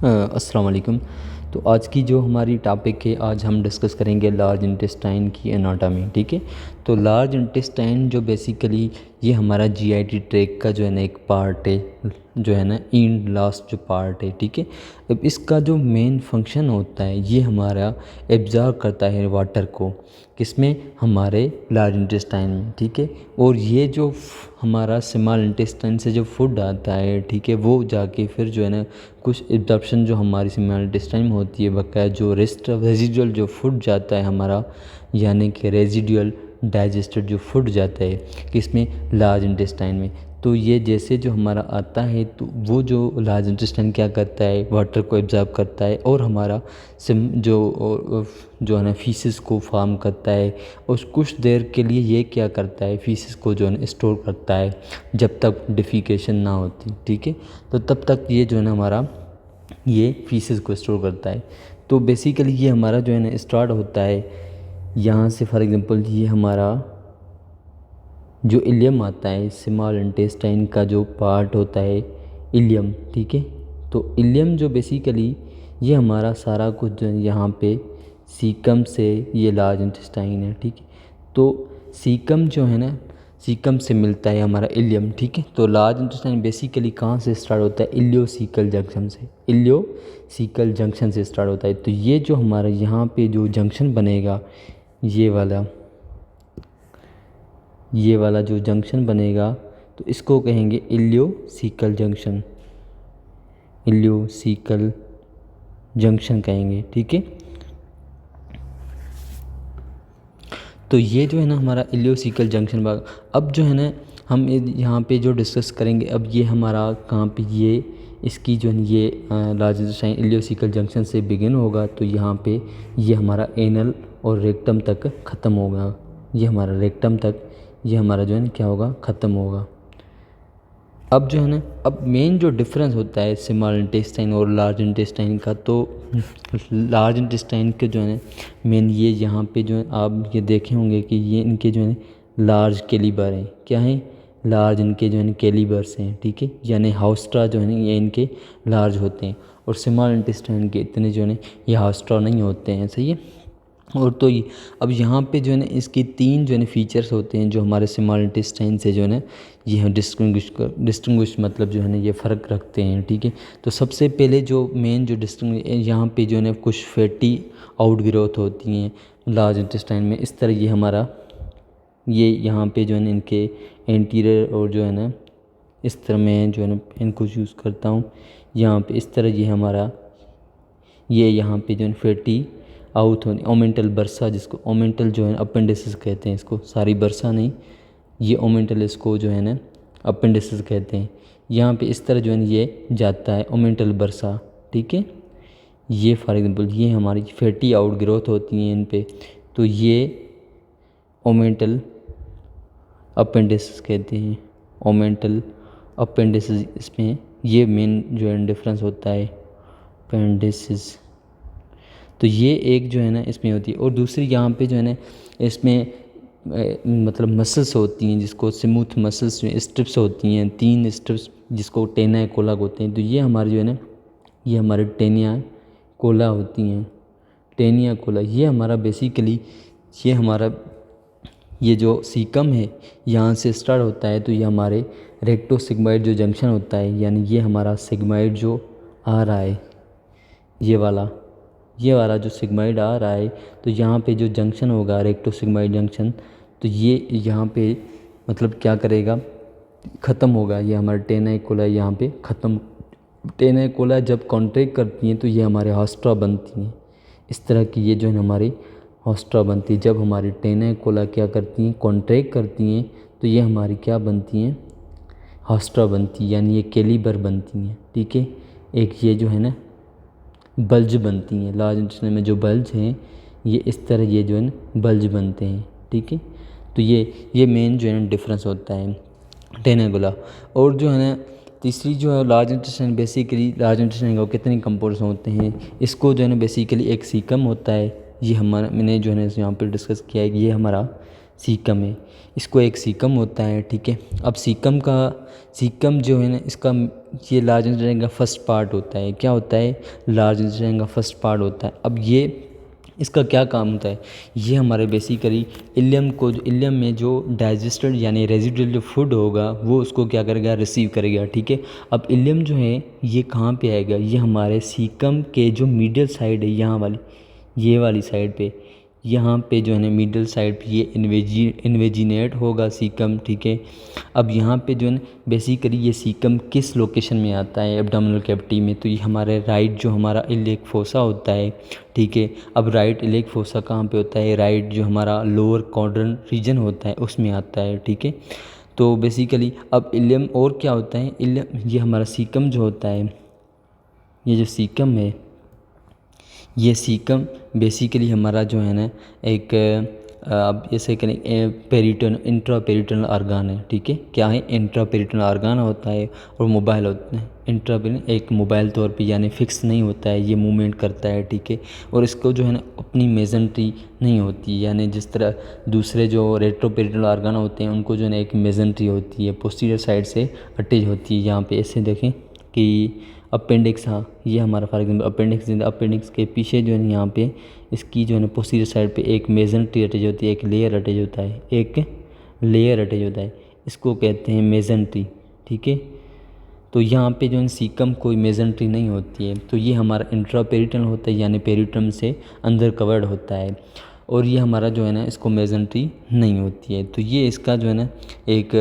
अस्सलाम वालेकुम। तो आज की जो हमारी टॉपिक है, आज हम डिस्कस करेंगे लार्ज इंटेस्टाइन की एनाटॉमी। ठीक है। तो लार्ज इंटेस्टाइन जो बेसिकली ये हमारा जीआईटी ट्रैक्ट का जो है ना एक पार्ट है, जो है ना इन लास्ट जो पार्ट है। ठीक है। अब इसका जो मेन फंक्शन होता है, ये हमारा एब्जॉर्ब करता है वाटर को, किसमें, हमारे लार्ज इंटेस्टाइन में। ठीक है। और ये जो हमारा स्मॉल इंटेस्टाइन से जो फूड आता है, ठीक है, वो जाके फिर जो है ना कुछ एब्जॉर्प्शन जो हमारी स्मॉल इंटेस्टाइन में होती है, बकाया जो रेजिडुअल जो फूड जाता है हमारा, यानी कि रेजिडुअल डाइजेस्टेड जो फूड जाता है किसमें, लार्ज इंटेस्टाइन में। तो ये जैसे जो हमारा आता है, तो वो जो लार्ज इंटेस्टाइन क्या करता है, वाटर को एब्जॉर्ब करता है और हमारा जो है ना फीसिस को फॉर्म करता है, और कुछ देर के लिए ये क्या करता है, फीसिस को जो है ना स्टोर करता है जब तक डिफिकेशन ना होती। ठीक है। तो तब तक ये जो है ना हमारा ये फीसिस को स्टोर करता है। तो बेसिकली ये हमारा जो है ना स्टार्ट होता है यहाँ से। फॉर एग्जांपल ये हमारा जो इलियम आता है, स्मॉल इंटेस्टाइन का जो पार्ट होता है इलियम। ठीक है। तो इलियम जो बेसिकली ये हमारा सारा कुछ जो है यहाँ पे सीकम से ये लार्ज इंटेस्टाइन है। ठीक है। तो सीकम जो है ना, सीकम से मिलता है हमारा इलियम। ठीक है। तो लार्ज इंटेस्टाइन बेसिकली कहाँ से स्टार्ट होता है, इलियोसीकल जंक्शन से, इलियोसीकल जंक्शन से स्टार्ट होता है। तो ये जो हमारा यहाँ पे जो जंक्शन बनेगा, ये वाला जो जंक्शन बनेगा, तो इसको कहेंगे इलियोसीकल जंक्शन, इलियोसीकल जंक्शन कहेंगे। ठीक है। तो ये जो है ना हमारा इलियोसीकल जंक्शन भाग। अब जो है ना हम यहाँ पे जो डिस्कस करेंगे, अब ये हमारा कहाँ पे, ये इसकी जो है ये लार्ज इंटेस्टाइन इलियोसीकल जंक्शन से बिगिन होगा, तो यहाँ पे ये हमारा एनल और रेक्टम तक ख़त्म होगा। ये हमारा रेक्टम तक ये हमारा जो है ना क्या होगा, ख़त्म होगा। अब जो है ना, अब मेन जो डिफरेंस होता है स्मॉल इंटेस्टाइन और लार्ज इंटेस्टाइन का, तो लार्ज इंटेस्टाइन के जो है ना मेन ये यहाँ पे जो है आप ये देखे होंगे कि ये इनके जो है लार्ज कैलिबर हैं। क्या हैं, लार्ज इनके जो है ना कैलिबर्स हैं। ठीक है। यानी हाउस्ट्रा जो है ना ये इनके लार्ज होते हैं, और स्मॉल इंटेस्टाइन के इतने जो है ना ये हाउस्ट्रा नहीं होते हैं। सही है। और तो ये अब यहाँ पे जो है ना इसकी तीन जो है ना फीचर्स होते हैं जो हमारे स्मॉल इंटेस्टाइन से जो है ना ये हम डिस्टिंग्विश मतलब जो है ना ये फ़र्क रखते हैं। ठीक है। तो सबसे पहले जो मेन जो यहाँ पे जो है ना कुछ फैटी आउट ग्रोथ होती हैं लार्ज इंटेस्टाइन में। इस तरह ये हमारा ये यहाँ पे जो है ना इनके एंटीरियर, और जो है ना इस तरह मैं जो है ना इनको यूज़ करता हूँ यहाँ पे, इस तरह ये हमारा ये यहाँ पे जो है फैटी आउट होने, ओमेंटल बर्सा, जिसको ओमेंटल जो है अपेंडिसेस कहते हैं, इसको सारी बर्सा नहीं, ये ओमेंटल इसको जो है ना अपेंडिसेस कहते हैं। यहाँ पे इस तरह जो है ना ये जाता है ओमेंटल बर्सा। ठीक है। ये फॉर एग्जांपल ये हमारी फैटी आउट ग्रोथ होती हैं इन पे, तो ये ओमेंटल अपेंडिसेस कहते हैं, ओमेंटल अपेंडिसेस। इसमें ये मेन जो है डिफरेंस होता है, अपेंडिसेस। तो ये एक जो है ना इसमें होती है, और दूसरी यहाँ पे जो है ना इसमें मतलब मसल्स होती हैं, जिसको स्मूथ मसल्स स्ट्रिप्स होती हैं, 3 स्ट्रिप्स जिसको टेनिया कोला होते हैं। तो ये हमारे जो है ना ये हमारे टेनिया कोला होती हैं, टेनिया कोला। ये हमारा बेसिकली ये हमारा ये जो सीकम है यहाँ से स्टार्ट होता है, तो ये हमारे रेक्टो सिग्मॉइड जो जंक्शन होता है, यानी ये हमारा सिग्मॉइड जो आ रहा है, ये वाला जो सिग्मॉइड आ रहा है, तो यहाँ पे जो जंक्शन होगा रेक्टो सिग्मॉइड जंक्शन, तो ये यहाँ पे मतलब क्या करेगा, ख़त्म होगा। ये हमारा टेनिया कोला यहाँ पे ख़त्म। टेनिया कोला जब कॉन्ट्रैक्ट करती हैं तो ये हमारे हास्ट्रा बनती हैं। इस तरह की ये जो है हमारी हास्ट्रा बनती है। जब हमारी टेनिया कोला क्या करती हैं, कॉन्ट्रैक्ट करती हैं, तो ये हमारी क्या बनती हैं, हास्ट्रा बनती है, यानी ये कैलिबर बनती हैं। ठीक है। एक ये जो है ना बल्ज बनती हैं, लार्ज इंटेस्टाइन में जो बल्ज हैं, ये इस तरह ये जो है ना बल्ज बनते हैं। ठीक है। तो ये मेन जो है ना डिफरेंस होता है टेनिया कोला। और जो है ना तीसरी जो है large intestine, basically large intestine का कितने कंपोनेंट्स होते हैं, इसको जो है ना बेसिकली एक सीकम होता है, ये हमारा मैंने जो है ना यहाँ पर डिस्कस किया है, ये हमारा सीकम है, इसको एक सीकम होता है, ठीक है। अब सीकम जो है ना, इसका ये लार्ज इंटेस्टाइन का फर्स्ट पार्ट होता है। क्या होता है? लार्ज इंटेस्टाइन का फर्स्ट पार्ट होता है। अब ये इसका क्या काम होता है? ये हमारे बेसिकली इलियम में जो डाइजेस्टेड यानी रेजिडुअल जो फूड होगा वो उसको क्या करेगा? रिसीव करेगा, ठीक है। अब इलियम जो है ये कहाँ पे आएगा? ये हमारे सीकम के जो मिडिल साइड है, यहाँ वाली, ये वाली साइड पे, यहाँ पे जो है ना मिडिल साइड पे ये इन्वेजिनेट होगा सीकम, ठीक है। अब यहाँ पे जो है ना बेसिकली ये सीकम किस लोकेशन में आता है? एब्डोमिनल कैविटी में। तो ये हमारे राइट जो हमारा इलेक फोसा होता है, ठीक है। अब राइट इलेक फोसा कहाँ पे होता है? राइट जो हमारा लोअर क्वाड्रेंट रीजन होता है उसमें आता है, ठीक है। तो बेसिकली अब इलियम और क्या होता है? इलियम, ये हमारा सीकम जो होता है, ये जो सीकम है, ये सीकम बेसिकली हमारा जो है ना एक अब ऐसे करें इंट्रा पेरिटोनल ऑर्गन है, ठीक है। क्या है? इंट्रा पेरिटोनल ऑर्गन होता है और मोबाइल होता है। इंट्रा एक मोबाइल तौर पे यानी फिक्स नहीं होता है, ये मूवमेंट करता है, ठीक है। और इसको जो है ना अपनी मेजेंट्री नहीं होती, यानी जिस तरह दूसरे जो रेट्रोपेरिटोनल ऑर्गन होते हैं उनको जो है ना एक मेजेंट्री होती है, पोस्टीरियर साइड से अटैच होती है। यहाँ पे ऐसे देखें कि अपेंडिक्स, हाँ ये हमारा फॉर एग्जाम्पल अपेंडिक्स के पीछे जो है यहाँ पे इसकी जो है ना पोस्टीरियर साइड पे एक मेजेंट्री अटैच होती है, एक लेयर अटैच होता है, एक लेयर अटैच होता है, इसको कहते हैं मेजेंट्री, ठीक है। तो यहाँ पे जो है सीकम कोई मेजेंट्री नहीं होती है, तो ये हमारा इंट्रापेरिटल होता है यानी पेरिटम से अंदर कवर्ड होता है। और ये हमारा जो है ना इसको मेजेंट्री नहीं होती है। तो ये इसका जो है ना एक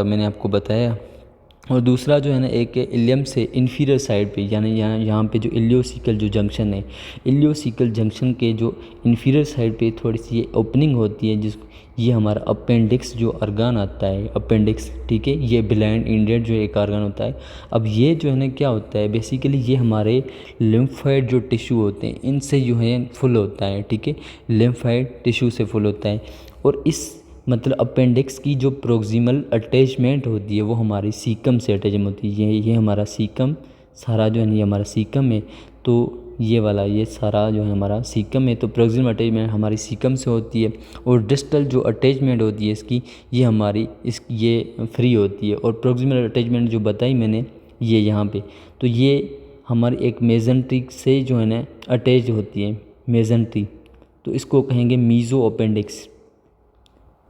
मैंने आपको बताया। और दूसरा जो है ना एक इलियम से इन्फीरियर साइड पे यानी यहाँ पे जो इलियोसिकल जो जंक्शन है, इलियोसिकल जंक्शन के जो इन्फीरियर साइड पे थोड़ी सी ये ओपनिंग होती है, जिस ये हमारा अपेंडिक्स जो ऑर्गन आता है, अपेंडिक्स, ठीक है। ये ब्लाइंड इंडेड जो एक ऑर्गन होता है। अब ये जो है ना क्या होता है? बेसिकली ये हमारे लिम्फाइड जो टिश्यू होते हैं इनसे जो है फुल होता है, ठीक है। लिम्फाइड टिश्यू से फुल होता है। और इस मतलब अपेंडिक्स की जो प्रोक्सिमल अटैचमेंट होती है वो हमारी सीकम से अटैचमेंट होती है। ये हमारा सीकम सारा जो है ये हमारा सीकम है। तो ये वाला ये सारा जो है हमारा सीकम है। तो प्रोक्सिमल अटैचमेंट हमारी सीकम से होती है। और डिस्टल जो अटैचमेंट होती है इसकी, ये हमारी ये फ्री होती है। और प्रोक्सिमल अटैचमेंट जो बताई मैंने ये यहाँ पे, तो ये हमारी एक मेजेंट्री से जो है ना अटैच होती है, मेजेंट्री। तो इसको कहेंगे मीज़ो अपेंडिक्स।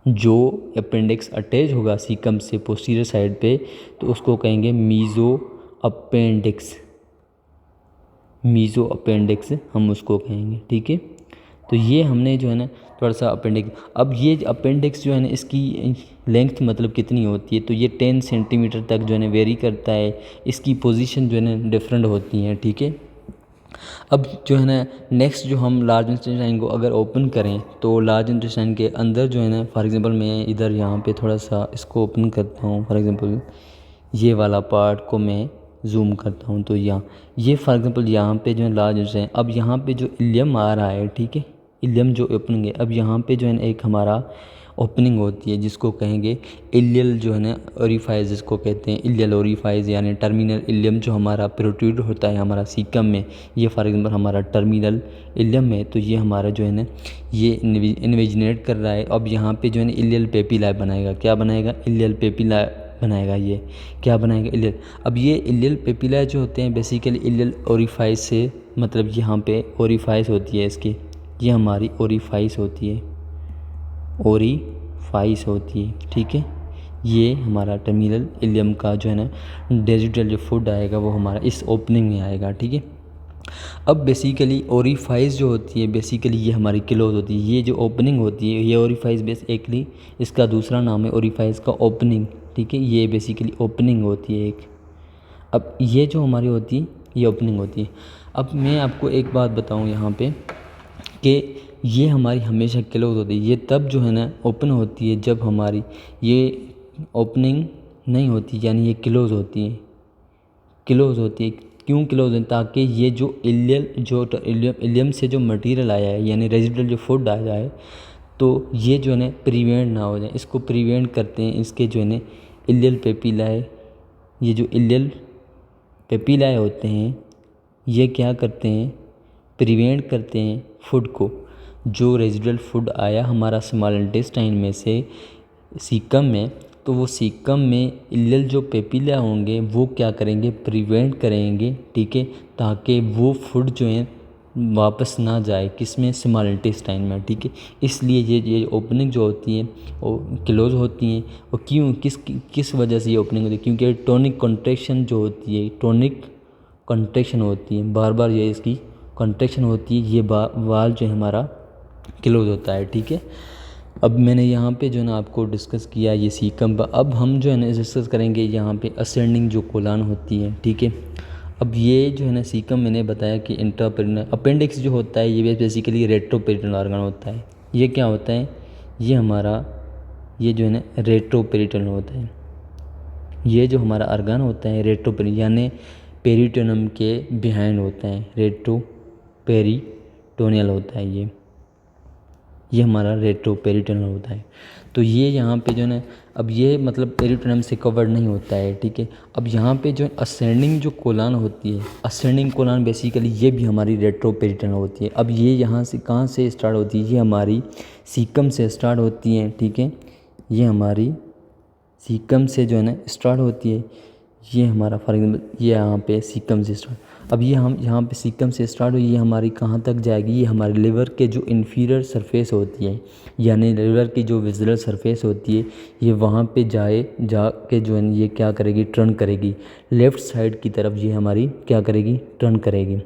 जो अपेंडिक्स अटैच होगा सीकम से पोस्टीरियर साइड पे तो उसको कहेंगे मीज़ो अपेंडिक्स। मीज़ो अपेंडिक्स हम उसको कहेंगे, ठीक है। तो ये हमने जो है ना थोड़ा सा अपेंडिक्स। अब ये अपेंडिक्स जो है ना इसकी लेंथ मतलब कितनी होती है? तो ये 10 सेंटीमीटर तक जो है ना वेरी करता है। इसकी पोजीशन जो है ना डिफरेंट होती हैं, ठीक है। अब जो है ना नेक्स्ट जो हम लार्ज इंटेस्टाइन को अगर ओपन करें तो लार्ज इंटेस्टाइन के अंदर जो है ना फॉर एग्जांपल मैं इधर यहाँ पे थोड़ा सा इसको ओपन करता हूँ। फॉर एग्जांपल ये वाला पार्ट को मैं जूम करता हूँ तो यहाँ ये फॉर एग्जांपल यहाँ पे जो है लार्ज इंटेस्टाइन। अब यहाँ पे जो इलियम आ रहा है, ठीक है, इलियम जो ओपनिंग है। अब यहाँ पे जो है ना एक हमारा ओपनिंग होती है जिसको कहेंगे इलियल जो है ना ओरिफाइज, जिसको कहते हैं इलियल ओरिफाइज यानी टर्मिनल इलियम जो हमारा प्रोट्रूड होता है हमारा सीकम में। ये फॉर एग्जांपल हमारा टर्मिनल इलियम है। तो ये हमारा जो है ना ये इन्वेजिनेट कर रहा है। अब यहाँ पे जो है ना इलियल पेपिला बनाएगा। क्या बनाएगा? इलियल पेपिला बनाएगा। ये क्या बनाएगा? इलियल। अब ये इलियल पेपिला जो होते हैं बेसिकली इलियल ओरिफाइज से मतलब यहाँ पे ओरिफाइज होती है इसकी, ये हमारी ओरिफाइज होती है, ओरिफाइस होती है, ठीक है। ये हमारा टर्मिनल इलियम का जो है ना डिजिटल जो फूड आएगा वो हमारा इस ओपनिंग में आएगा, ठीक है। अब बेसिकली ओरिफाइस जो होती है बेसिकली ये हमारी क्लोज होती है। ये जो ओपनिंग होती है ये ओरिफाइस बेसिकली इसका दूसरा नाम है ओरिफाइस का ओपनिंग, ठीक है। ये बेसिकली ओपनिंग होती है एक। अब ये जो हमारी होती है ये ओपनिंग होती है। अब मैं आपको एक बात बताऊँ यहाँ पे कि ये हमारी हमेशा क्लोज होती है। ये तब जो है ना ओपन होती है जब हमारी ये ओपनिंग नहीं होती यानी ये क्लोज होती है। क्लोज होती है क्यों क्लोज है? ताकि ये जो इलियम से जो मटेरियल आया है यानी रेजिडुअल जो फूड आया है तो ये जो है ना प्रिवेंट ना हो जाए। इसको प्रिवेंट करते हैं इसके जो है ना इलियल पेपिलाए। ये जो इलियल पेपिलाए होते हैं ये क्या करते हैं? प्रिवेंट करते हैं फूड को। जो रेजिडुअल फूड आया हमारा स्मॉल इंटेस्टाइन में से सीकम में, तो वो सीकम में इलियल जो पेपिला होंगे वो क्या करेंगे, प्रिवेंट करेंगे, ठीक है, ताकि वो फूड जो है वापस ना जाए किसमें, स्मॉल इंटेस्टाइन में, ठीक है। इसलिए ये ओपनिंग जो होती है वो क्लोज होती हैं। और क्यों, किस वजह से ये ओपनिंग होती है, क्योंकि टोनिक कॉन्ट्रैक्शन जो होती है, टोनिक कॉन्ट्रैक्शन होती है, बार बार ये इसकी कॉन्ट्रैक्शन होती है, ये वाल जो है हमारा क्लोज होता है, ठीक है। अब मैंने यहाँ पे जो है ना आपको डिस्कस किया ये सीकम। अब हम जो है ना डिस्कस करेंगे यहाँ पे असेंडिंग जो कोलान होती है, ठीक है। अब ये जो है ना सीकम मैंने बताया कि इंट्रापेरिटल, अपेंडिक्स जो होता है ये बेसिकली रेट्रोपेरिटल ऑर्गन होता है। ये क्या होता है, ये हमारा ये जो है ना रेट्रोपेरिटल होता है। ये जो हमारा ऑर्गन होता है रेट्रोपेरिटल यानी पेरिटोनियम के बिहाइंड होता है, रेट्रोपेरिटोनियल होता है ये हमारा रेट्रोपेरिटोनियल होता है। तो ये यहाँ पे जो है ना, अब ये मतलब पेरिटोनियम से कवर्ड नहीं होता है, ठीक है। अब यहाँ पे जो असेंडिंग जो कोलान होती है, असेंडिंग कोलान बेसिकली ये भी हमारी रेट्रोपेरिटोनियल होती है। अब ये यहाँ से कहाँ से स्टार्ट होती है, ये हमारी सीकम से स्टार्ट होती है, ठीक है। ये हमारी सीकम से जो है ना स्टार्ट होती है। ये हमारा फॉर एग्जाम्पल ये यहाँ पे सीकम से स्टार्ट, अब ये हम यहाँ पे सीकम से स्टार्ट हुई, ये हमारी कहाँ तक जाएगी, ये हमारे लिवर के जो इन्फीरियर सरफेस होती है, यानी लिवर की जो विजुअल सरफेस होती है, ये वहाँ पे जाके जो है ये क्या करेगी, टर्न करेगी लेफ़्ट साइड की तरफ। ये हमारी क्या करेगी, टर्न करेगी,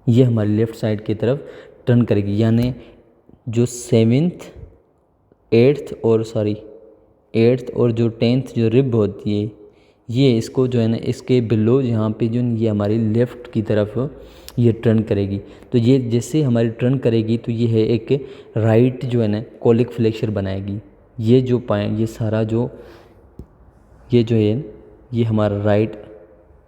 ये हमारी लेफ़्ट साइड की तरफ टर्न करेगी। यानी जो 8th और जो 10th जो रिब होती है, ये इसको जो है ना इसके बिलो यहाँ पे जो ये हमारी लेफ़्ट की तरफ ये टर्न करेगी। तो ये जैसे हमारी टर्न करेगी तो ये है एक राइट जो है ना कोलिक फ्लेक्सर बनाएगी। ये जो ये सारा जो है ये हमारा राइट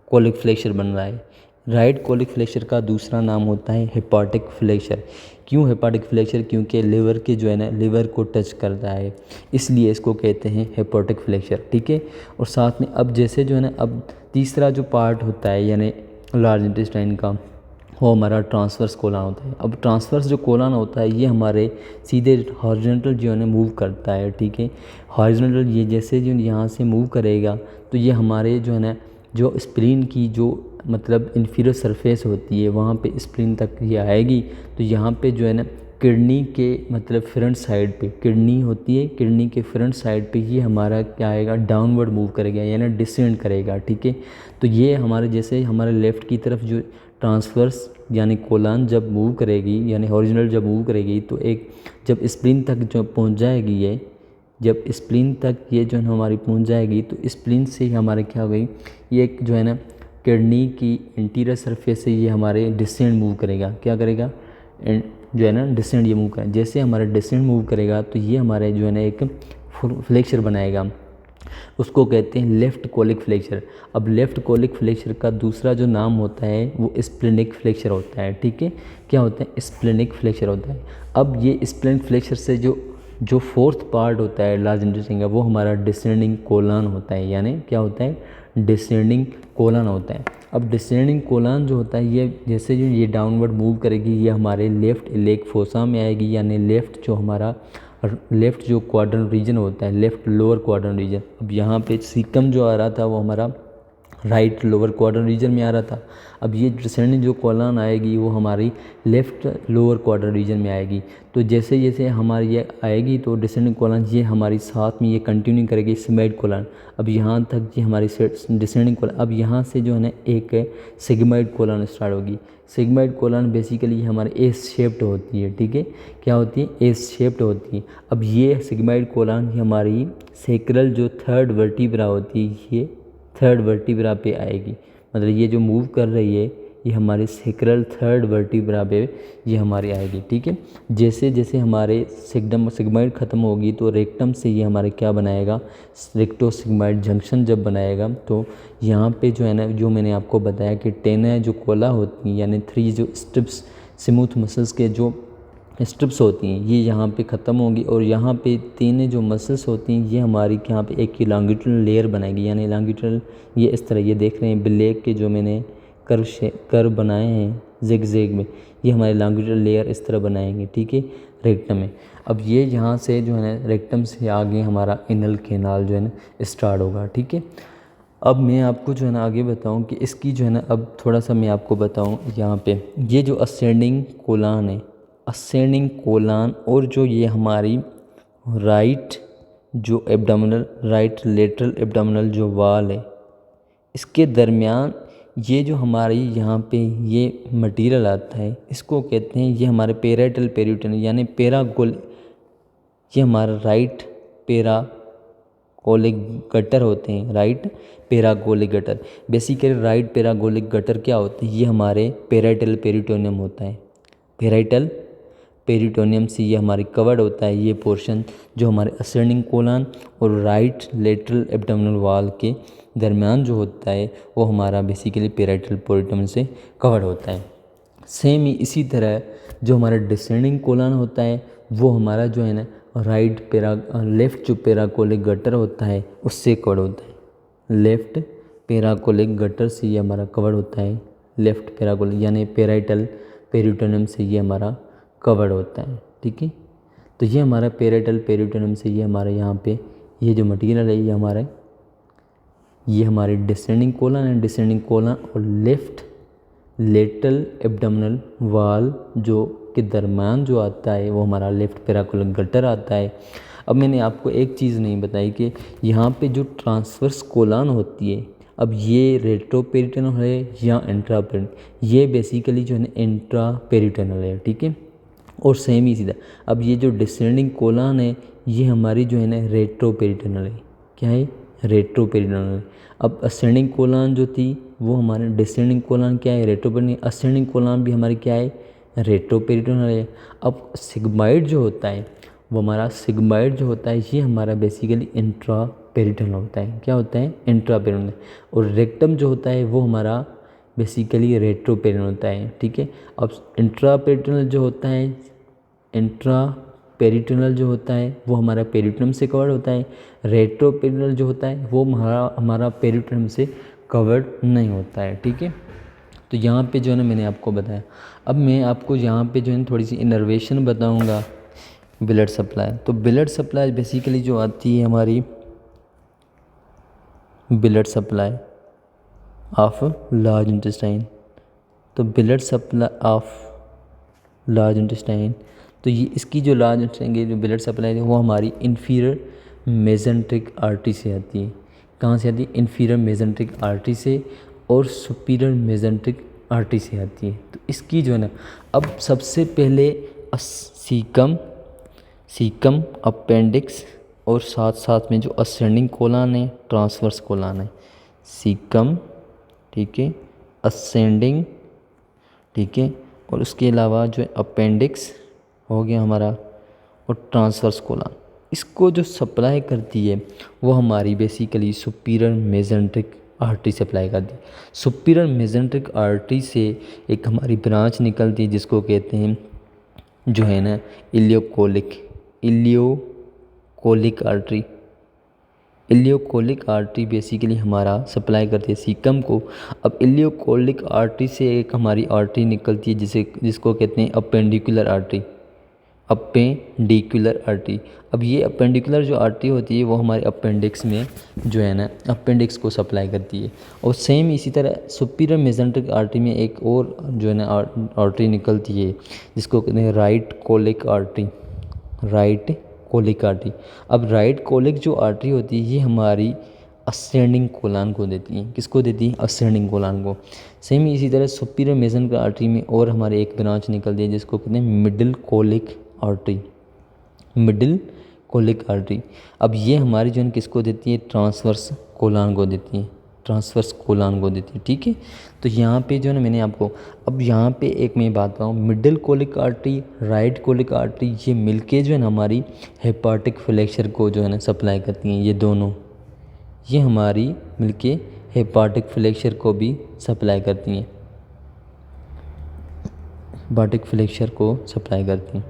कोलिक फ्लेक्सर बन रहा है। राइट कोलिक फ्लेक्सर का दूसरा नाम होता है हेपाटिक फ्लेक्सर। क्यों हेपाटिक फ्लेक्सर, क्योंकि लिवर के जो है ना लिवर को टच करता है, इसलिए इसको कहते हैं हेपाटिक फ्लेक्सर, ठीक है। और साथ में अब जैसे जो है ना अब तीसरा जो पार्ट होता है यानी लार्ज इंटेस्टाइन का, वो हमारा ट्रांसवर्स कोलन होता है। अब ट्रांसवर्स जो कोलन होता है ये हमारे सीधे हॉरिजॉन्टल जो है ना मूव करता है, ठीक है। हॉरिजॉन्टल ये जैसे जो यहाँ से मूव करेगा तो ये हमारे जो है ना जो स्प्लीन की जो मतलब इन्फीरियर सरफेस होती है वहाँ पे स्प्लीन तक ये आएगी। तो यहाँ पे जो है ना किडनी के मतलब फ्रंट साइड पे किडनी होती है, किडनी के फ्रंट साइड पे ये हमारा क्या आएगा, डाउनवर्ड मूव करेगा यानी डिसेंड करेगा, ठीक है। तो ये हमारे जैसे हमारे लेफ़्ट की तरफ जो ट्रांसवर्स यानी कोलन जब मूव करेगी यानी हॉरिजॉन्टल जब मूव करेगी तो एक जब स्प्लीन तक जो पहुँच जाएगी, ये जब स्प्लीन तक ये जो है हमारी पहुँच जाएगी तो स्प्लीन से ही हमारे क्या हो गई, ये एक जो है ना किडनी की इंटीरियर सरफेस से ये हमारे डिसेंड मूव करेगा, क्या करेगा, जो है ना डिसेंड ये मूव करेगा। जैसे हमारा डिसेंड मूव करेगा तो ये हमारे जो है ना एक फ्लेक्सर बनाएगा, उसको कहते हैं लेफ़्ट कोलिक फ्लेक्सर। अब लेफ़्ट कोलिक फ्लेक्सर का दूसरा जो नाम होता है वो स्प्लेनिक फ्लेक्सर होता है, ठीक है। क्या होता है, स्प्लेनिक फ्लेक्सर होता है। अब ये स्प्लेनिक फ्लेक्सर से जो फोर्थ पार्ट होता है लार्ज इंटेस्टाइन का वो हमारा डिसेंडिंग कोलन होता है, यानी क्या होता है, डिसेंडिंग कोलन होता है। अब डिसेंडिंग कोलन जो होता है ये जैसे जो ये डाउनवर्ड मूव करेगी ये हमारे लेफ़्ट इलेक फोसा में आएगी, यानी लेफ़्ट जो हमारा लेफ़्ट जो क्वाड्रेंट रीजन होता है, लेफ़्ट लोअर क्वाड्रेंट रीजन। अब यहाँ पे सीकम जो आ रहा था वो हमारा राइट लोअर क्वाड्रेंट रीजन में आ रहा था। अब ये डिसेंडिंग जो कोलन आएगी वो हमारी लेफ़्ट लोअर क्वाड्रेंट रीजन में आएगी। तो जैसे जैसे हमारी ये आएगी तो डिसेंडिंग कोलन ये हमारी साथ में ये कंटिन्यू करेगी सिग्मोइड कोलन। अब यहाँ तक ये हमारी डिसेंडिंग कोलन, अब यहाँ से जो है ना एक सिग्मोइड कोलन स्टार्ट होगी। सिग्मोइड कोलन बेसिकली हमारे एस शेप्ड होती है, ठीक है। क्या होती है, एस शेप्ड होती है। अब ये सिग्मोइड कोलन हमारी सेक्रल जो थर्ड वर्टिब्रा होती है ये थर्ड वर्टिब्रा पे आएगी, मतलब ये जो मूव कर रही है ये हमारे सेक्रल थर्ड वर्टिब्रा पे ये हमारी आएगी, ठीक है। जैसे जैसे हमारे सिग्मोइड ख़त्म होगी तो रेक्टम से ये हमारे क्या बनाएगा, रेक्टो सिग्मोइड जंक्शन जब बनाएगा तो यहाँ पे जो है ना जो मैंने आपको बताया कि 10 जो कोला होती हैं यानी 3 जो स्ट्रिप्स स्मूथ मसल्स के जो स्ट्रिप्स होती हैं ये यहाँ पे ख़त्म होंगी और यहाँ पे 3 जो मसल्स होती हैं ये हमारी यहाँ पे एक ही लॉन्गिट्यूडनल लेयर बनाएगी, यानी लॉन्गिट्यूडनल ये इस तरह ये देख रहे हैं ब्लैक के जो मैंने कर्व बनाए हैं ज़िगज़ैग में, ये हमारे लॉन्गिट्यूडल लेयर इस तरह बनाएंगे, ठीक है, रेक्टम में। अब ये यहाँ से जो है ना रेक्टम से आगे हमारा एनल कैनाल जो है ना स्टार्ट होगा, ठीक है। अब मैं आपको जो है ना आगे बताऊँ कि इसकी जो है ना अब थोड़ा सा मैं आपको बताऊँ यहाँ पे ये जो असेंडिंग कोलान है, असेंडिंग कोलान और जो ये हमारी राइट जो एब्डोमिनल राइट लेटरल एब्डोमिनल जो वाल है, इसके दरमियान ये जो हमारी यहाँ पे ये मटेरियल आता है, इसको कहते हैं, ये हमारे पेराइटल पेरिटोनियम यानी पेरागोल, ये हमारा राइट पेरागोलिक गटर होते हैं, right paracolic gutter. Basically right paracolic gutter क्या होते हैं, ये हमारे पेराइटल पेरिटोनियम होता है, पेराइटल पेरिटोनियम से ये हमारे कवर्ड होता है ये पोर्शन जो हमारे असेंडिंग कोलन और राइट लेटरल एब्डोमिनल वॉल के दरमियान जो होता है वो हमारा बेसिकली पेराइटल पेरिटोनियम से कवर्ड होता है। सेम ही इसी तरह जो हमारा डिसेंडिंग कोलन होता है वो हमारा जो है ना लेफ़्ट जो पेराकोलिक गटर होता है उससे कवर्ड होता है, लेफ़्ट पेराकोलिक गटर से ये हमारा कवर्ड होता है, लेफ़्ट पेराकोलिक यानी पेराइटल पेरिटोनियम से ये हमारा कवर्ड होता है, ठीक है। तो ये हमारा पेराइटल पेरिटोनियम से ये हमारे यहाँ पे ये जो मटेरियल है ये हमारे डिसेंडिंग कोलन है, डिसेंडिंग कोलन और लेफ़्ट लेटरल एब्डोमिनल वॉल जो के दरम्यान जो आता है वो हमारा लेफ़्ट पेराकोलिक गटर आता है। अब मैंने आपको एक चीज़ नहीं बताई कि यहाँ पे जो ट्रांसवर्स कोलन होती है, अब ये रेट्रोपेरिटोनल है या इंट्रापेरिटोनल, ये बेसिकली जो है ना इंट्रापेरिटोनल है, ठीक है। और सेम ही सीधा अब ये जो डिसेंडिंग कोलन है ये हमारी जो है ना रेट्रोपेरिटोनल है, क्या है, रेट्रोपेरिटोनल है। अब असेंडिंग कोलन जो थी वो हमारे डिसेंडिंग कोलन क्या है, रेट्रोपेरिटोनल, असेंडिंग कोलन भी हमारी क्या है, रेट्रोपेरिटोनल है। अब सिग्माइड जो होता है वो हमारा सिग्माइड जो होता है ये हमारा बेसिकली इंट्रापेरिटोनल होता है, क्या होता है, इंट्रापेरिटोनल। और रेक्टम जो होता है वो हमारा बेसिकली रेट्रोपेरिटोनल होता है, ठीक है। अब इंट्रापेरिटोनल जो होता है, इंट्रापेरिटोनल जो होता है वो हमारा पेरिटोनियम से कवर्ड होता है, रेट्रोपेरिटोनल जो होता है वो हमारा पेरिटोनियम से कवर्ड नहीं होता है, ठीक है। तो यहाँ पे जो है ना मैंने आपको बताया। अब मैं आपको यहाँ पे जो है थोड़ी सी इनर्वेशन बताऊँगा ब्लड सप्लाई। तो ब्लड सप्लाई बेसिकली जो आती है हमारी blood supply of large intestine, तो blood supply of large intestine, तो ये इसकी जो लार्ज इंटेस्टाइन की जो ब्लड सप्लाई है वो हमारी इन्फीरियर मेसेंट्रिक आर्टरी से आती है। कहाँ से आती है, इन्फीरियर मेसेंट्रिक आर्टरी से और सुपीरियर मेसेंट्रिक आर्टरी से आती है। तो इसकी जो है ना अब सबसे पहले सीकम अपेंडिक्स और साथ साथ में जो असेंडिंग कोलन है, ट्रांसवर्स कोलन है, सीकम, ठीक है, असेंडिंग, ठीक है, और उसके अलावा जो अपेंडिक्स हो गया हमारा और ट्रांसवर्स कोलन, इसको जो सप्लाई करती है वो हमारी basically superior mesenteric artery supply करती है। सुपीरियर मेसेंट्रिक आर्टरी से एक हमारी ब्रांच निकलती है जिसको कहते हैं जो है ना ileocolic artery. Ileocolic artery basically हमारा सप्लाई करती है सीकम को। अब इलियोकोलिक आर्टरी से एक हमारी आर्टरी निकलती है जिसको कहते हैं अपेंडिकुलर आर्टरी, अपेंडिकुलर आर्टरी। अब ये अपेंडिकुलर जो आर्टरी होती है वो हमारे अपेंडिक्स में जो है ना अपेंडिक्स को सप्लाई करती है। और सेम इसी तरह सुपीरियर मेसेंट्रिक आर्टरी में एक और जो है ना आर्टरी निकलती है जिसको कहते हैं right colic artery, right colic artery. अब राइट कोलिक जो आर्टरी होती है ये हमारी असेंडिंग कोलन को देती है, किसको देती है, असेंडिंग कोलन को। सेम इसी तरह सुपीरियर मेसेंट्रिक आर्टरी में और हमारे एक ब्रांच निकलती है जिसको कहते हैं middle colic artery, middle colic artery. अब ये हमारी जो है किसको देती है, ट्रांसवर्स कोलन को देती है, ट्रांसवर्स कोलन को देती है, ठीक है। तो यहाँ पे जो है ना मैंने आपको अब यहाँ पे एक मैं बात बताऊँ, middle colic artery, right colic artery, ये मिलके जो है ना हमारी हेपाटिक फ्लेक्सर को जो है ना सप्लाई करती हैं। ये दोनों ये हमारी मिलके हेपाटिक फ्लेक्सर को भी सप्लाई करती हैं, हेपाटिक फ्लेक्सर को सप्लाई करती हैं।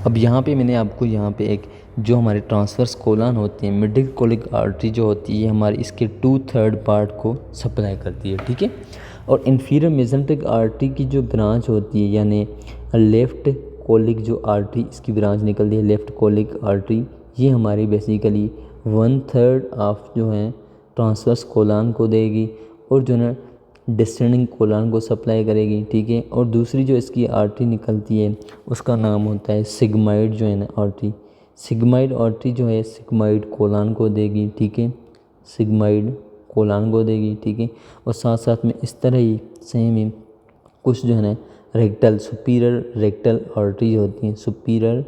अब यहाँ पे मैंने आपको यहाँ पे एक जो हमारे ट्रांसवर्स कोलन होती है, मिडिल कोलिक आर्टरी जो होती है हमारी इसके 2/3 पार्ट को सप्लाई करती है, ठीक है। और इन्फीरियर मेसेंट्रिक आर्टरी की जो ब्रांच होती है यानी लेफ़्ट कोलिक जो आर्टरी इसकी ब्रांच निकलती है लेफ़्ट कोलिक आर्टरी, ये हमारी बेसिकली 1/3 ऑफ जो है ट्रांसवर्स कोलन को देगी और जो है डिसेंडिंग कोलन को सप्लाई करेगी, ठीक है। और दूसरी जो इसकी आर्टरी निकलती है उसका नाम होता है सिग्माइड जो है ना आर्टरी। सिग्माइड आर्टरी जो है सिग्माइड कोलन को देगी, ठीक है, सिग्माइड कोलन को देगी, ठीक है। और साथ साथ में इस तरह ही सेम ही कुछ जो है ना रेक्टल सुपीरियर रेक्टल आर्टरी होती हैं, सुपीरियर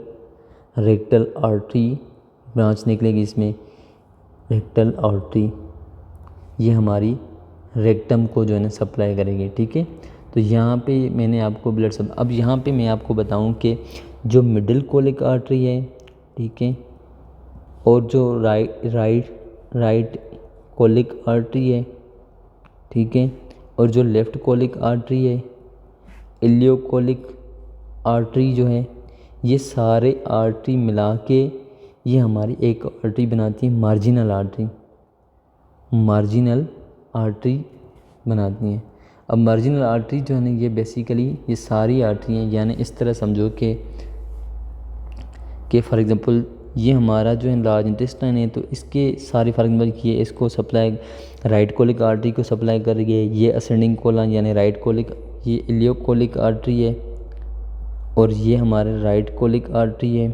रेक्टल आर्टरी ब्रांच निकलेगी इसमें, रेक्टल आर्टरी ये हमारी रेक्टम को जो है ना सप्लाई करेगी, ठीक है। तो यहाँ पे मैंने आपको ब्लड सब, अब यहाँ पे मैं आपको बताऊँ कि जो मिडिल कोलिक आर्टरी है, ठीक है, और जो राइट कोलिक आर्टरी है, ठीक है, और जो लेफ़्ट कोलिक आर्टरी है, इलियोकोलिक आर्टरी जो है, ये सारे आर्टरी मिला के ये हमारी एक आर्टरी बनाती है मार्जिनल आर्टरी, मार्जिनल आर्टरी बनाती हैं। अब मार्जिनल आर्टरी जो है ना ये बेसिकली ये सारी आर्टरी हैं, यानी इस तरह समझो कि फॉर एग्ज़ाम्पल ये हमारा जो है लार्ज इंटेस्टाइन है तो इसके सारे फॉर एग्जाम्पल ये इसको सप्लाई राइट कोलिक आर्टरी को सप्लाई कर रही है, ये असेंडिंग कोलन यानी राइट कोलिक, ये इलियोकोलिक आर्टरी है और ये हमारे राइट कोलिक आर्टरी है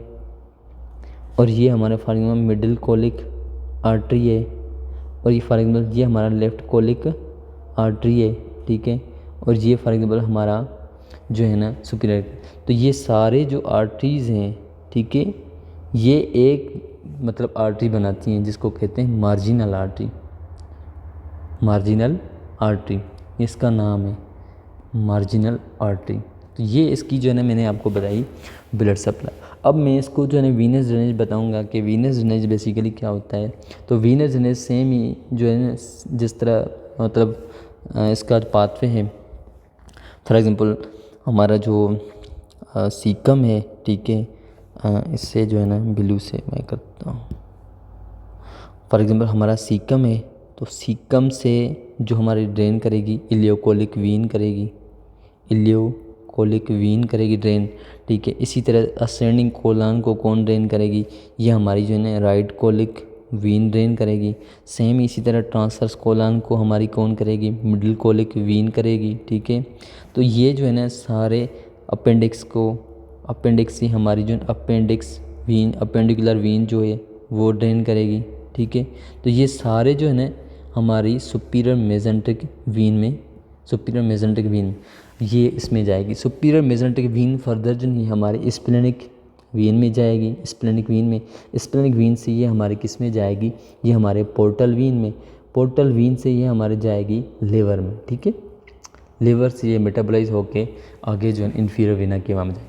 और ये हमारे for example middle colic artery है और ये फॉर एग्जाम्पल ये हमारा लेफ़्ट कोलिक आर्टरी है, ठीक है, और ये फॉर एग्जाम्पल हमारा जो है ना सुपीरियर। तो ये सारे जो आर्टरीज़ हैं, ठीक है, ये एक मतलब आर्टरी बनाती हैं जिसको कहते हैं मार्जिनल आर्टरी, मार्जिनल आर्टरी इसका नाम है मार्जिनल आर्टरी। तो ये इसकी जो है ना मैंने आपको बताई ब्लड सप्लाई। अब मैं इसको जो है ना वीनस ड्रेनेज बताऊंगा कि वीनस ड्रेनेज बेसिकली क्या होता है। तो वीनस ड्रेनेज सेम ही जो है ना जिस तरह मतलब इसका पाथवे है, फॉर एग्जांपल हमारा जो सीकम है, ठीक है, इससे जो है ना ब्लू से मैं करता हूँ, फॉर एग्जांपल हमारा सीकम है तो सीकम से जो हमारी ड्रेन करेगी इलियोकोलिक वीन करेगी, इलियोकोलिक वीन करेगी ड्रेन, ठीक है। इसी तरह असेंडिंग कोलन को कौन ड्रेन करेगी, ये हमारी जो है ना राइट कोलिक वीन ड्रेन करेगी। सेम इसी तरह ट्रांसवर्स कोलन को हमारी कौन करेगी, मिडिल कोलिक वीन करेगी, ठीक है। तो ये जो है ना सारे अपेंडिक्स को, अपेंडिक्स ही हमारी जो अपेंडिक्स वीन अपेंडिकुलर वीन जो है वो ड्रेन करेगी, ठीक है। तो ये सारे जो है ना हमारी सुपीरियर मेसेंट्रिक वीन में, सुपीरियर मेसेंट्रिक वीन ये इसमें जाएगी। सुपीरियर मेसेंट्रिक वीन फर्दर जो नहीं हमारी स्प्लेनिक वीन में जाएगी, स्प्लेनिक वीन में, स्प्लेनिक वीन से ये हमारे किस में जाएगी, ये हमारे पोर्टल वीन में, पोर्टल वीन से ये हमारे जाएगी लिवर में, ठीक है। लिवर से ये मेटाबोलाइज होके आगे जो है इन्फीरियर वीना के वहाँ में जाएगी।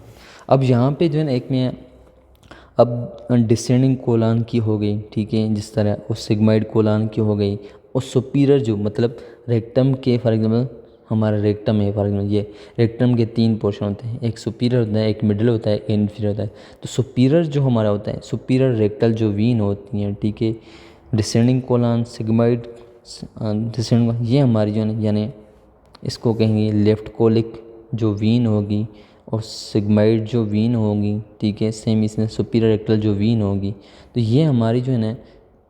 अब यहाँ पे जो है ना एक में अब डिसेंडिंग कोलन की हो गई, ठीक है, जिस तरह उस सिग्माइड कोलन की हो गई, और सुपीरियर जो मतलब रेक्टम के फॉर एग्जाम्पल हमारा रेक्टम है, फॉर एग्जाम्पल ये रेक्टम के 3 पोर्शन होते हैं, एक सुपीरियर होता है, एक मिडिल होता है, एक इन्फीरियर होता है। तो सुपीरियर जो हमारा होता है, सुपीरियर रेक्टल जो वीन होती हैं, ठीक है, डिसेंडिंग कोलन सिग्माइड डिसेंडिंग, ये हमारी जो है यानी इसको कहेंगे लेफ़्ट कोलिक जो वीन होगी और सिग्माइड जो वीन होगी, ठीक है, सेम इसमें सुपीरियर रेक्टल जो वीन होगी। तो ये हमारी जो है ना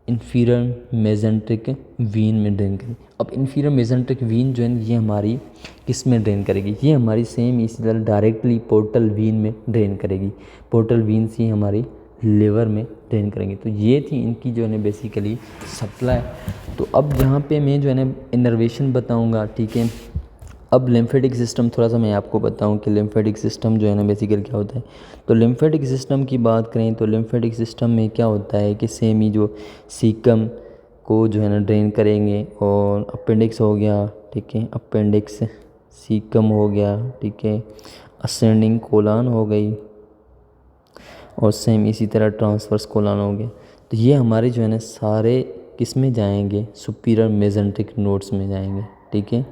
इन्फीरियर मेसेंट्रिक वीन में ड्रेन करेगी। अब इन्फीरियर मेसेंट्रिक वीन जो है ये हमारी किस में ड्रेन करेगी, ये हमारी सेम इसी तरह डायरेक्टली पोर्टल वीन में ड्रेन करेगी, पोर्टल वीन से हमारी लिवर में ड्रेन करेंगे। तो ये थी इनकी जो है ना बेसिकली सप्लाई। तो अब यहाँ पे मैं जो है ना इनर्वेशन बताऊँगा, ठीक है। अब लिम्फेटिक सिस्टम थोड़ा सा मैं आपको बताऊं कि लिम्फेटिक सिस्टम जो है ना बेसिकली क्या होता है। तो लिम्फेटिक सिस्टम की बात करें तो लिम्फेटिक सिस्टम में क्या होता है कि सेम ही जो सीकम को जो है ना ड्रेन करेंगे और अपेंडिक्स हो गया, ठीक है, अपेंडिक्स सीकम हो गया, ठीक है, असेंडिंग कोलन हो गई और सेम इसी तरह ट्रांसवर्स कोलन हो गया। तो ये हमारे जो है ना सारे किस में जाएंगे, सुपीरियर मेसेंट्रिक नोड्स में जाएंगे, ठीक है।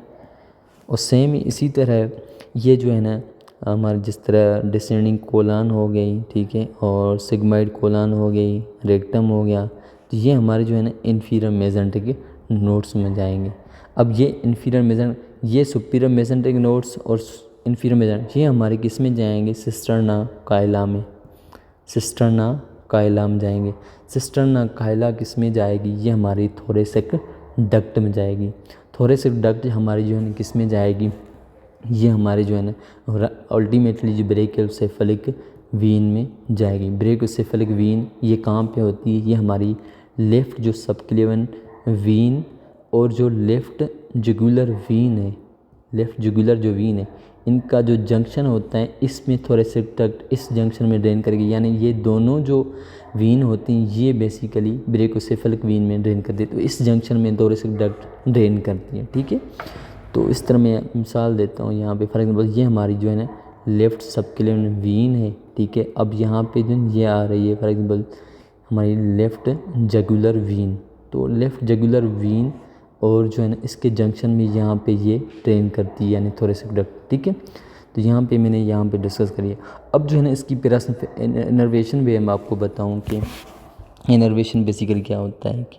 और सेम इसी तरह ये जो है ना हमारे जिस तरह डिसेंडिंग कोलन हो गई, ठीक है, और सिग्माइड कोलन हो गई, रेक्टम हो गया, तो ये हमारे जो है ना इन्फीरियर मेसेंट्रिक नोड्स में जाएंगे। अब ये इन्फीरियर ये सुपीरियर मेसेंटेरिक नोड्स और इन्फीरियर मेसेंटेरिक ये हमारे किस में जाएंगे, सिस्टर्ना कायला में, सिस्टर्ना कायला में जाएंगे। सिस्टर्ना कायला किस में जाएगी, ये हमारी थोरेसिक डक्ट में जाएगी। थोरेसिक डक्ट हमारी जो है ना किस में जाएगी, ये हमारे जो है ना अल्टीमेटली जो ब्रेकियोसेफेलिक वीन में जाएगी। ब्रेकियोसेफेलिक वीन ये कहाँ पे होती है, ये हमारी लेफ़्ट जो सबक्लेवियन वीन और जो लेफ़्ट जुगुलर वीन है, लेफ़्ट जुगुलर जो वीन है, इनका जो जंक्शन होता है इसमें थोरेसिक डक्ट इस जंक्शन में ड्रेन करेगी। यानी ये दोनों जो वीन होती हैं ये बेसिकली ब्रेकियोसेफेलिक वीन में ड्रेन करती है, तो इस जंक्शन में थोरेसिक डक्ट ड्रेन करती है। ठीक है, तो इस तरह मैं मिसाल देता हूँ यहाँ पे। फॉर एग्जाम्पल ये हमारी जो है ना लेफ़्ट सबक्लेवियन वीन है। ठीक है, अब यहाँ पे जो ये आ रही है फॉर एग्जाम्पल हमारी लेफ़्ट जगुलर वीन, तो लेफ़्ट जगुलर वीन और जो है ना इसके जंक्शन में यहाँ पे ये ड्रेन करती है यानी थोरेसिक डक्ट। ठीक है, तो यहाँ पे मैंने यहाँ पे डिस्कस करी है। अब जो है ना इसकी इनर्वेशन भी मैं आपको बताऊँ कि इनर्वेशन बेसिकली क्या होता है। कि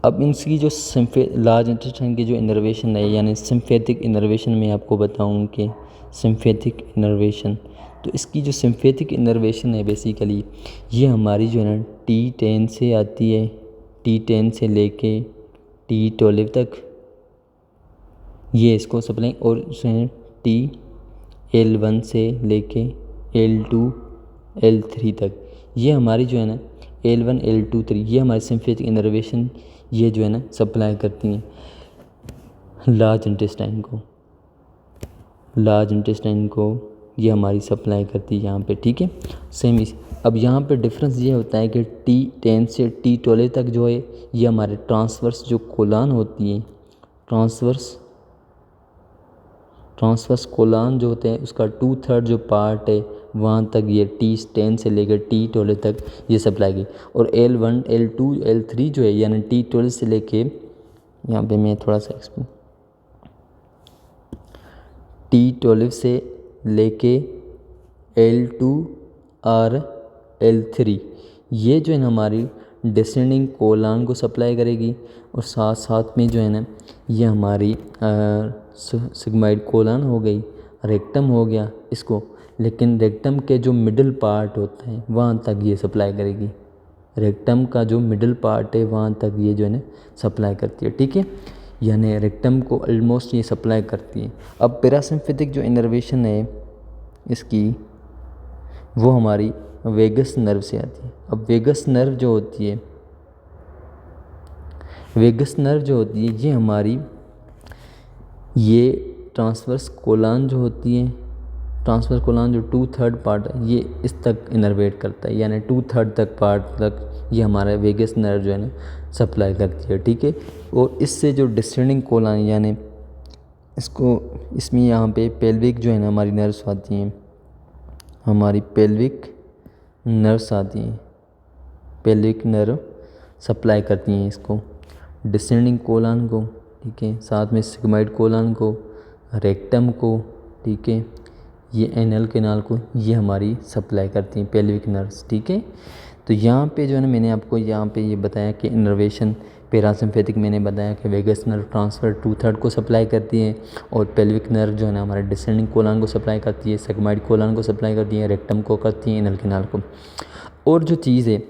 अब इसकी जो लार्ज इंटेस्टाइन की जो इनर्वेशन है यानी सिम्फेटिक इनर्वेशन में आपको बताऊं कि सिम्फेटिक इनर्वेशन, तो इसकी जो सिम्फेटिक इनर्वेशन है बेसिकली ये हमारी जो है ना T10 से आती है, T10 से लेके T12 तक ये इसको सप्लाई, और T11 से लेके L2 L3 तक ये हमारी जो है ना L1 L2 3 ये हमारी सिम्फेटिक इनर्वेशन ये जो है ना सप्लाई करती हैं लार्ज इंटेस्टाइन को, लार्ज इंटेस्टाइन को ये हमारी सप्लाई करती है यहाँ पे। ठीक है, सेम इस अब यहाँ पे डिफरेंस ये होता है कि T10 से T12 तक जो है ये हमारे ट्रांसवर्स जो कोलान होती है, ट्रांसवर्स कोलान जो होते हैं उसका 2/3 जो पार्ट है वहाँ तक ये T10 से लेकर T12 तक ये सप्लाई की, और L1 L2 L3 जो है यानी T12 से लेके यहाँ पे मैं थोड़ा सा T12 से लेके L2 और L3 ये जो है ना हमारी डिसेंडिंग कोलान को सप्लाई करेगी, और साथ साथ में जो है ना ये हमारी सिग्माइड कोलान हो गई, रेक्टम हो गया इसको, लेकिन रेक्टम के जो मिडिल पार्ट होता है वहाँ तक ये सप्लाई करेगी। रेक्टम का जो मिडिल पार्ट है वहाँ तक ये जो है ना सप्लाई करती है। ठीक है, यानी रेक्टम को ऑलमोस्ट ये सप्लाई करती है। अब पैरासिम्फेटिक जो इनर्वेशन है इसकी वो हमारी वेगस नर्व से आती है। अब वेगस नर्व जो होती है ये हमारी ये ट्रांसवर्स कोलान जो होती है, ट्रांसवर्स कोलान जो 2/3 पार्ट है ये इस तक इनर्वेट करता है, यानी 2/3 तक पार्ट तक ये हमारा वेगस नर्व जो है ना सप्लाई करती है। ठीक है, और इससे जो डिसेंडिंग कोलान यानी इसमें यहाँ पे पेल्विक जो है ना हमारी नर्व्स आती हैं, हमारी पेल्विक नर्व्स आती हैं, पेल्विक नर्व सप्लाई करती हैं इसको डिसेंडिंग कोलान को। ठीक है, साथ में सिग्माइड कोलान को, रेक्टम को। ठीक है, ये एनल कैनाल को ये हमारी सप्लाई करती हैं पेल्विक नर्व्स। ठीक है, तो यहाँ पे जो है ना मैंने आपको यहाँ पे ये बताया कि इनर्वेशन पैरासिम्फेटिक मैंने बताया कि वेगस नर्व ट्रांसफर 2/3 को सप्लाई करती है, और पेल्विक नर्व जो है ना हमारे डिसेंडिंग कोलान को सप्लाई करती है, सिग्माइड कोलान को सप्लाई करती है, रेक्टम को करती है, एनल कैनाल को। और जो चीज़ है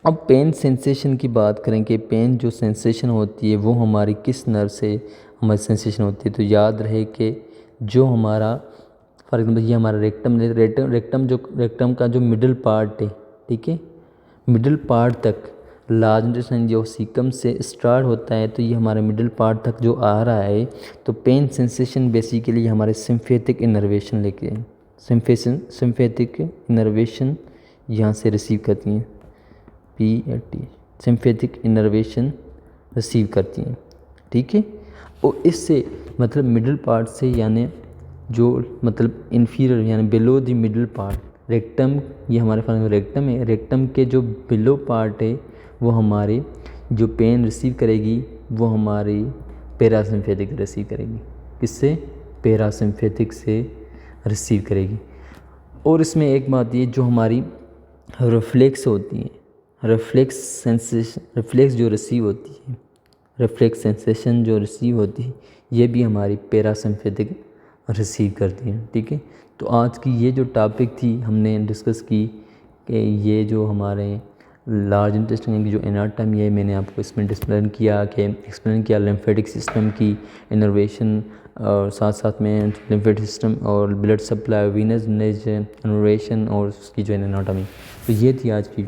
अब पेन सेंसेशन की बात करें कि पेन जो सेंसेशन होती है वो हमारी किस नर्व से हमारी सेंसेशन होती है, तो याद रहे कि जो हमारा फॉर एग्जाम्पल ये हमारा रेक्टम का जो मिडिल पार्ट है, ठीक है, मिडिल पार्ट तक लार्ज इंटेस्टाइन जो सीकम से स्टार्ट होता है, तो ये हमारे मिडिल पार्ट तक जो आ रहा है, तो पेन सेंसेशन बेसिकली हमारे सिम्फेटिक इनर्वेशन लेके सिम्फेटिक इनर्वेशन यहाँ से रिसीव करती हैं, PAT सिम्फेटिक इनर्वेशन रिसीव करती हैं। ठीक है, और इससे मतलब मिडिल पार्ट से यानी जो मतलब इन्फीरियर यानी below the middle part rectum, ये हमारे पास रेक्टम है, रेक्टम के जो बिलो पार्ट है वो हमारे जो पेन रिसीव करेगी वो हमारी पैरासिम्फेटिक रिसीव करेगी। किससे? पैरासिम्फेटिक से रिसीव करेगी। और इसमें एक बात ये जो हमारी रिफ्लेक्स होती हैं, रिफ्लेक्स जो रिसीव होती है, रिफ्लेक्स सेंसेशन जो रिसीव होती है, ये भी हमारी पैरासिम्पैथिक रिसीव करती है। ठीक है, तो आज की ये जो टॉपिक थी हमने डिस्कस की कि ये जो हमारे लार्ज इंटेस्टाइन की जो एनाटॉमी है, मैंने आपको इसमें एक्सप्लेन किया लिम्फेटिक सिस्टम की इनर्वेशन, और साथ साथ में लिम्फेटिक सिस्टम और ब्लड सप्लाई, वीनस इनर्वेशन और उसकी जो एनाटॉमी। तो ये थी आज की